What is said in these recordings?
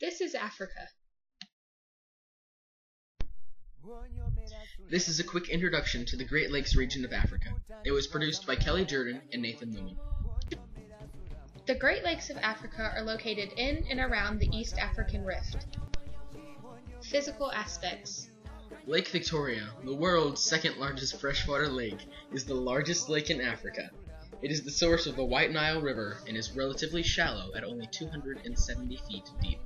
This is Africa. This is a quick introduction to the Great Lakes region of Africa. It was produced by Kelly Jordan and Nathan Newman. The Great Lakes of Africa are located in and around the East African Rift. Physical aspects. Lake Victoria, the world's second largest freshwater lake, is the largest lake in Africa. It is the source of the White Nile River and is relatively shallow at only 270 feet deep.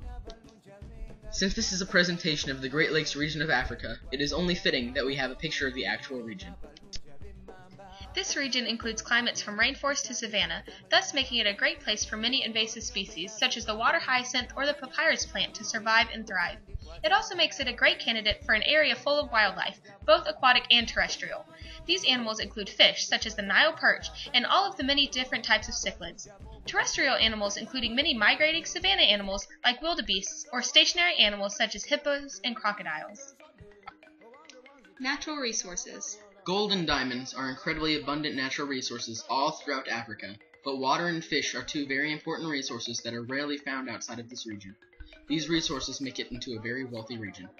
Since this is a presentation of the Great Lakes region of Africa, it is only fitting that we have a picture of the actual region. This region includes climates from rainforest to savanna, thus making it a great place for many invasive species such as the water hyacinth or the papyrus plant to survive and thrive. It also makes it a great candidate for an area full of wildlife, both aquatic and terrestrial. These animals include fish such as the Nile perch and all of the many different types of cichlids. Terrestrial animals including many migrating savanna animals like wildebeests or stationary animals such as hippos and crocodiles. Natural resources. Gold and diamonds are incredibly abundant natural resources all throughout Africa, but water and fish are two very important resources that are rarely found outside of this region. These resources make it into a very wealthy region.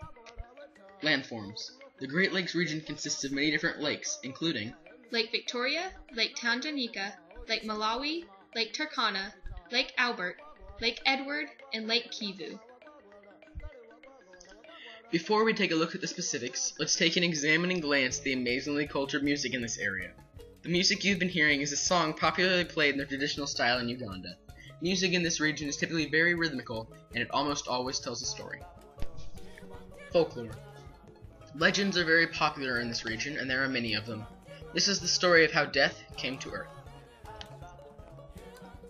Landforms. The Great Lakes region consists of many different lakes, including Lake Victoria, Lake Tanganyika, Lake Malawi, Lake Turkana, Lake Albert, Lake Edward, and Lake Kivu. Before we take a look at the specifics, let's take an examining glance at the amazingly cultured music in this area. The music you've been hearing is a song popularly played in the traditional style in Uganda. Music in this region is typically very rhythmical, and it almost always tells a story. Folklore. Legends are very popular in this region, and there are many of them. This is the story of how death came to Earth.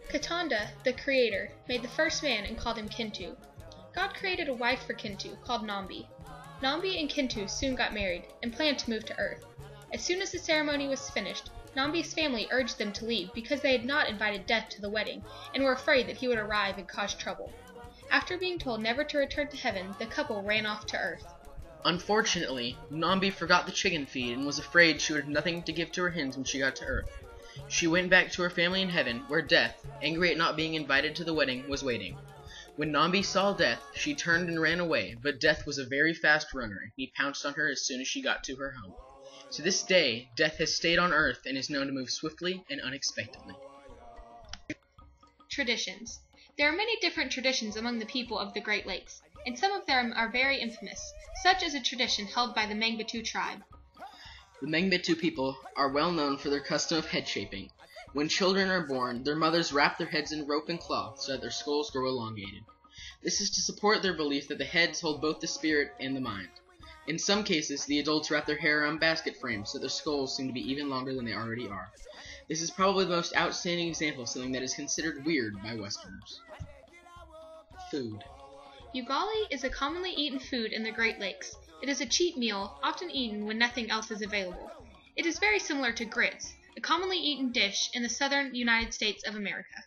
Katanda, the creator, made the first man and called him Kintu. God created a wife for Kintu called Nambi. Nambi and Kintu soon got married and planned to move to Earth. As soon as the ceremony was finished, Nambi's family urged them to leave because they had not invited Death to the wedding and were afraid that he would arrive and cause trouble. After being told never to return to heaven, the couple ran off to Earth. Unfortunately, Nambi forgot the chicken feed and was afraid she would have nothing to give to her hens when she got to Earth. She went back to her family in heaven, where Death, angry at not being invited to the wedding, was waiting. When Nambi saw Death, she turned and ran away, but Death was a very fast runner, and he pounced on her as soon as she got to her home. To this day, Death has stayed on Earth and is known to move swiftly and unexpectedly. Traditions. There are many different traditions among the people of the Great Lakes, and some of them are very infamous, such as a tradition held by the Mangbetu tribe. The Mangbetu people are well known for their custom of head shaping. When children are born, their mothers wrap their heads in rope and cloth so that their skulls grow elongated. This is to support their belief that the heads hold both the spirit and the mind. In some cases, the adults wrap their hair around basket frames so their skulls seem to be even longer than they already are. This is probably the most outstanding example of something that is considered weird by Westerners. Food. Ugali is a commonly eaten food in the Great Lakes. It is a cheap meal, often eaten when nothing else is available. It is very similar to grits, a commonly eaten dish in the southern United States of America.